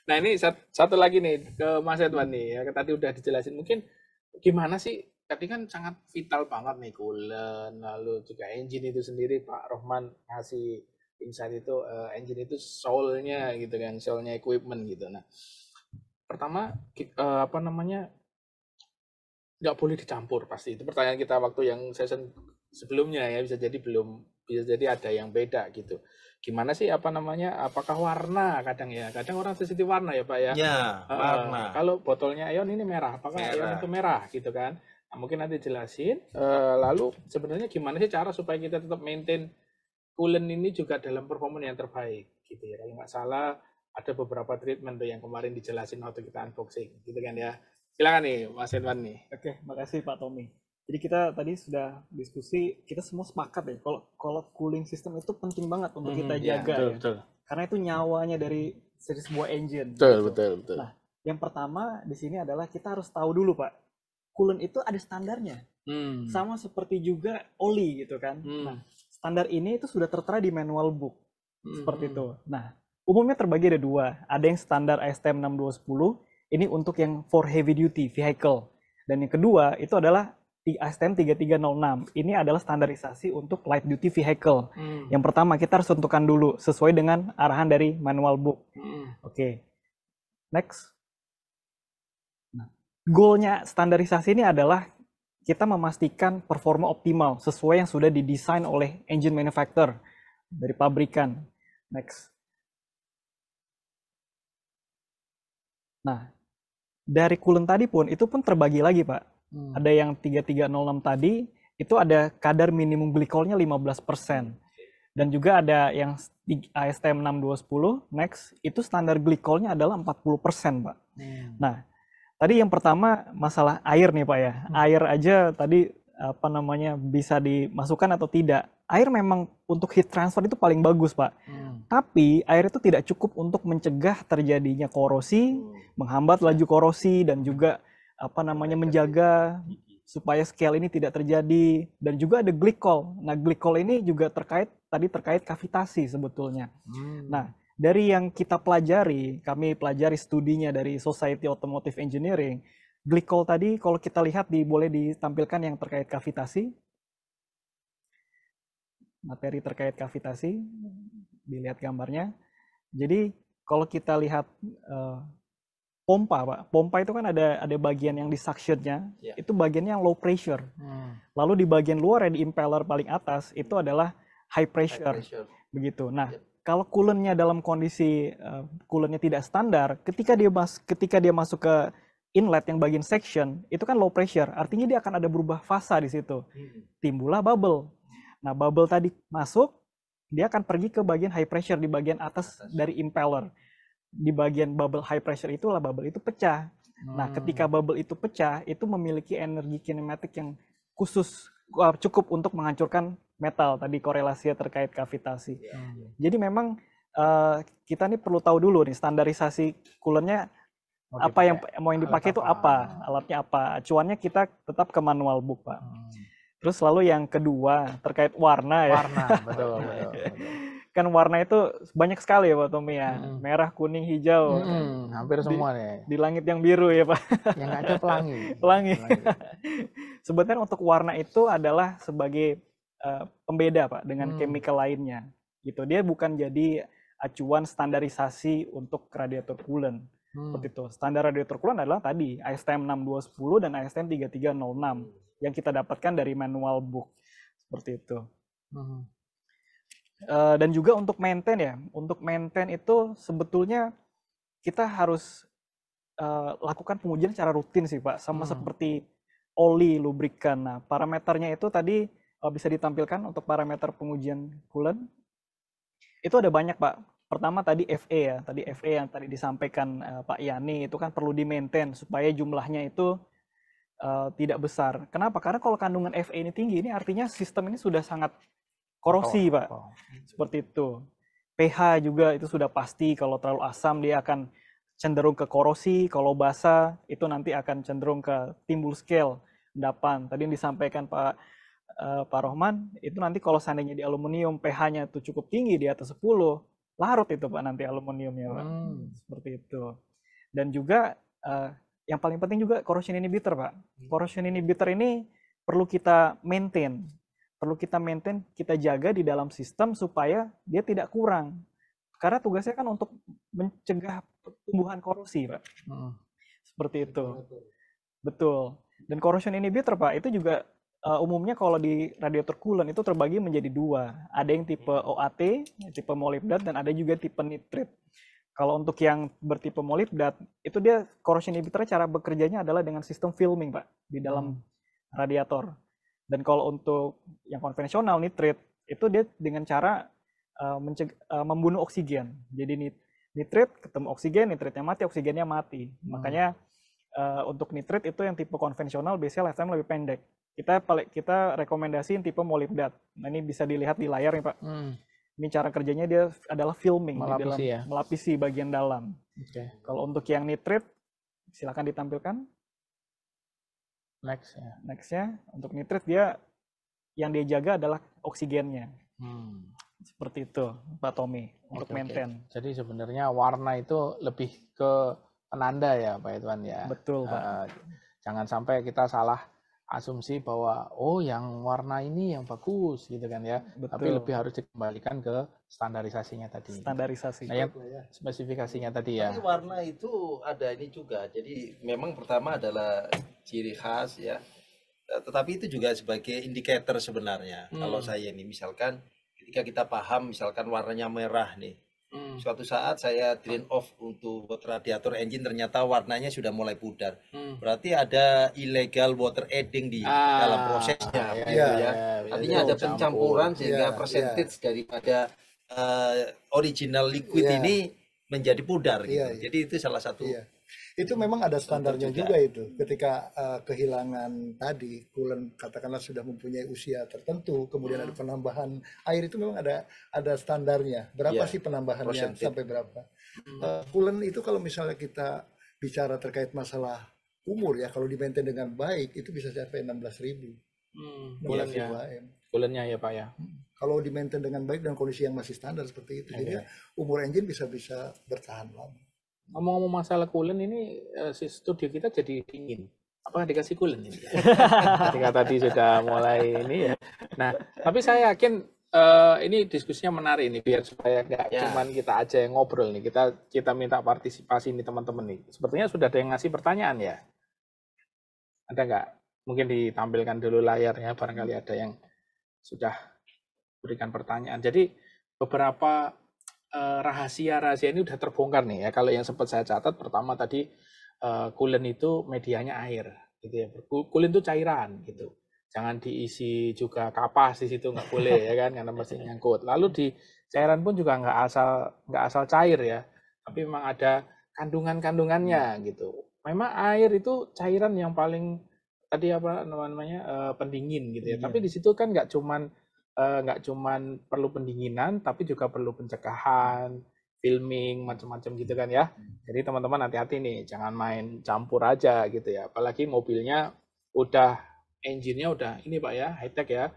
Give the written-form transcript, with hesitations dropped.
Nah ini satu lagi nih ke Mas Edwan nih ya tadi udah dijelasin mungkin gimana sih tadi kan sangat vital banget nih coolant lalu juga engine itu sendiri Pak Rohman ngasih insight itu engine itu soul-nya gitu kan soul-nya equipment gitu. Nah pertama apa namanya nggak boleh dicampur pasti itu pertanyaan kita waktu yang session sebelumnya ya bisa jadi belum bisa jadi ada yang beda gitu gimana sih apa namanya apakah warna kadang orang sensitif warna ya Pak ya. Ya, warna Kalau botolnya Ion ini merah apakah Ion itu merah. merah gitu kan. Nah, mungkin nanti jelasin lalu sebenarnya gimana sih cara supaya kita tetap maintain coolant ini juga dalam performa yang terbaik gitu ya kalau nggak salah ada beberapa treatment tuh yang kemarin dijelasin waktu kita unboxing gitu kan ya. Silakan nih Mas Edwan nih. Oke, makasih Pak Tommy. Jadi kita tadi sudah diskusi, kita semua sepakat ya, kalau kalau cooling system itu penting banget untuk kita Ya, jaga betul, ya. betul. Karena itu nyawanya dari sebuah engine Betul, gitu. betul, betul. Nah, yang pertama di sini adalah kita harus tahu dulu Pak, coolant itu ada standarnya. Sama seperti juga oli gitu kan. Nah, standar ini itu sudah tertera di manual book. Seperti itu. Nah, umumnya terbagi ada dua. Ada yang standar ASTM 6210, ini untuk yang for heavy duty vehicle. Dan yang kedua itu adalah ASTM 3306. Ini adalah standarisasi untuk light duty vehicle. Yang pertama kita harus tentukan dulu sesuai dengan arahan dari manual book. Oke. Next. Nah, goalnya standarisasi ini adalah kita memastikan performa optimal sesuai yang sudah didesain oleh engine manufacturer dari pabrikan. Next. Nah, dari coolant tadi pun itu pun terbagi lagi, Pak. Ada yang 3306 tadi itu ada kadar minimum glikolnya 15%. Dan juga ada yang ASTM 6210 next itu standar glikolnya adalah 40%, Pak. Nah, tadi yang pertama masalah air nih Pak ya. Air aja tadi apa namanya bisa dimasukkan atau tidak. Air memang untuk heat transfer itu paling bagus Pak. Tapi air itu tidak cukup untuk mencegah terjadinya korosi, menghambat laju korosi dan juga apa namanya menjaga supaya scale ini tidak terjadi dan juga ada glikol. Nah, glikol ini juga terkait kavitasi sebetulnya. Nah, dari yang kita pelajari, kami pelajari studinya dari Society Automotive Engineering, glikol tadi kalau kita lihat boleh ditampilkan yang terkait kavitasi. Materi terkait kavitasi, dilihat gambarnya. Jadi kalau kita lihat pompa, Pak. Pompa itu kan ada bagian yang di suctionnya, itu bagiannya yang low pressure. Lalu di bagian luar di impeller paling atas itu adalah high pressure. Begitu. Nah, kalau coolant-nya dalam kondisi coolant-nya tidak standar, ketika dia masuk ke inlet yang bagian section, itu kan low pressure. Artinya dia akan ada berubah fasa di situ. Timbullah bubble. Nah, bubble tadi masuk, dia akan pergi ke bagian high pressure di bagian atas dari impeller. Di bagian bubble high pressure itulah bubble itu pecah. Nah, ketika bubble itu pecah, itu memiliki energi kinematik yang khusus cukup untuk menghancurkan metal tadi korelasinya terkait kavitasi. Jadi memang kita nih perlu tahu dulu nih standarisasi coolant-nya apa yang mau yang dipakai itu apa, alatnya apa. Acuannya kita tetap ke manual book, Pak. Terus lalu yang kedua terkait warna ya. Warna, betul. Kan warna itu banyak sekali ya Pak Tommy ya. Merah, kuning, hijau. Hampir semua nih. Di langit yang biru ya Pak. Yang nggak ada pelangi. Pelangi. Sebenarnya untuk warna itu adalah sebagai pembeda Pak dengan chemical lainnya. Gitu. Dia bukan jadi acuan standarisasi untuk radiator coolant. Seperti itu. Standar radiator coolant adalah tadi ASTM 6210 dan ASTM 3306 yang kita dapatkan dari manual book. Seperti itu. Dan juga untuk maintain ya, untuk maintain itu sebetulnya kita harus lakukan pengujian secara rutin sih Pak, sama seperti oli lubrikan. Nah, parameternya itu tadi bisa ditampilkan untuk parameter pengujian coolant. Itu ada banyak Pak. Pertama tadi FE ya, tadi FE yang tadi disampaikan Pak Yani itu kan perlu di-maintain supaya jumlahnya itu tidak besar. Kenapa? Karena kalau kandungan FE ini tinggi, ini artinya sistem ini sudah sangat korosi, Pak. Seperti itu. pH juga itu sudah pasti kalau terlalu asam dia akan cenderung ke korosi, kalau basah itu nanti akan cenderung ke timbul scale, endapan. Tadi yang disampaikan Pak Rohman, itu nanti kalau seandainya di aluminium pH-nya itu cukup tinggi di atas 10, larut itu Pak nanti aluminiumnya Pak. Seperti itu. Dan juga yang paling penting juga corrosion inhibitor Pak. Corrosion inhibitor ini perlu kita maintain. Kita jaga di dalam sistem supaya dia tidak kurang. Karena tugasnya kan untuk mencegah pertumbuhan korosi Pak. Seperti itu. Betul. Dan corrosion inhibitor Pak itu juga umumnya kalau di radiator coolant itu terbagi menjadi dua. Ada yang tipe OAT, tipe molybdat, dan ada juga tipe nitrit. Kalau untuk yang bertipe molybdat, itu dia corrosion inhibitor cara bekerjanya adalah dengan sistem filming Pak di dalam radiator. Dan kalau untuk yang konvensional nitrit, itu dia dengan cara membunuh oksigen. Jadi nitrit ketemu oksigen, nitritnya mati, oksigennya mati. Makanya untuk nitrit itu yang tipe konvensional biasanya lifetime lebih pendek. Kita rekomendasiin tipe molybdat. Nah ini bisa dilihat di layar nih Pak. Ini cara kerjanya dia adalah filming, melapisi bagian dalam. Kalau untuk yang nitrit, silakan ditampilkan. Next-nya untuk nitrit yang dia jaga adalah oksigennya. Seperti itu Pak Tommy untuk maintain. Jadi sebenarnya warna itu lebih ke penanda ya Pak Edwan ya. Betul Pak. Jangan sampai kita salah asumsi bahwa yang warna ini yang bagus gitu kan ya. Betul. Tapi lebih harus dikembalikan ke standarisasinya tadi. Standarisasi. Nah, yang spesifikasinya tadi ya. Tapi warna itu ada ini juga. Jadi memang pertama adalah ciri khas ya. Tetapi itu juga sebagai indikator sebenarnya. Kalau saya ini misalkan ketika kita paham misalkan warnanya merah nih. Suatu saat saya drain off untuk radiator engine ternyata warnanya sudah mulai pudar. Berarti ada illegal water adding di dalam prosesnya. Artinya ada pencampuran sehingga percentage daripada original liquid ini menjadi pudar gitu. Jadi itu salah satu. Itu memang ada standarnya juga itu. Ketika kehilangan tadi coolant katakanlah sudah mempunyai usia tertentu, kemudian ada penambahan air, itu memang ada standarnya. Berapa sih penambahannya sampai berapa? Coolant itu kalau misalnya kita bicara terkait masalah umur ya, kalau di-maintain dengan baik itu bisa sampai 16.000. 16.000 AM. Coolantnya ya Pak ya. Kalau di-maintain dengan baik dan kondisi yang masih standar seperti itu, jadi umur engine bisa bertahan lama. Ngomong-ngomong masalah coolant ini, si studio kita jadi dingin. Apakah dikasih coolant ini? Ketika tadi sudah mulai ini ya. Nah, tapi saya yakin ini diskusinya menarik ini, biar supaya nggak cuman kita aja yang ngobrol nih. Kita minta partisipasi nih teman-teman nih. Sepertinya sudah ada yang ngasih pertanyaan ya. Ada nggak? Mungkin ditampilkan dulu layarnya, barangkali ada yang sudah berikan pertanyaan. Jadi beberapa rahasia-rahasia ini udah terbongkar nih ya. Kalau yang sempat saya catat pertama tadi coolant itu medianya air gitu ya. Coolant itu cairan gitu. Jangan diisi juga kapas di situ, nggak boleh ya kan, karena mesti nyangkut. Lalu di cairan pun juga nggak asal cair ya. Tapi memang ada kandungannya gitu. Memang air itu cairan yang paling tadi apa namanya pendingin gitu ya. Tapi di situ kan nggak cuman perlu pendinginan, tapi juga perlu pencegahan, filming, macam-macam gitu kan ya. Jadi teman-teman hati-hati nih, jangan main campur aja gitu ya. Apalagi mobilnya engine-nya udah ini Pak ya, high tech ya.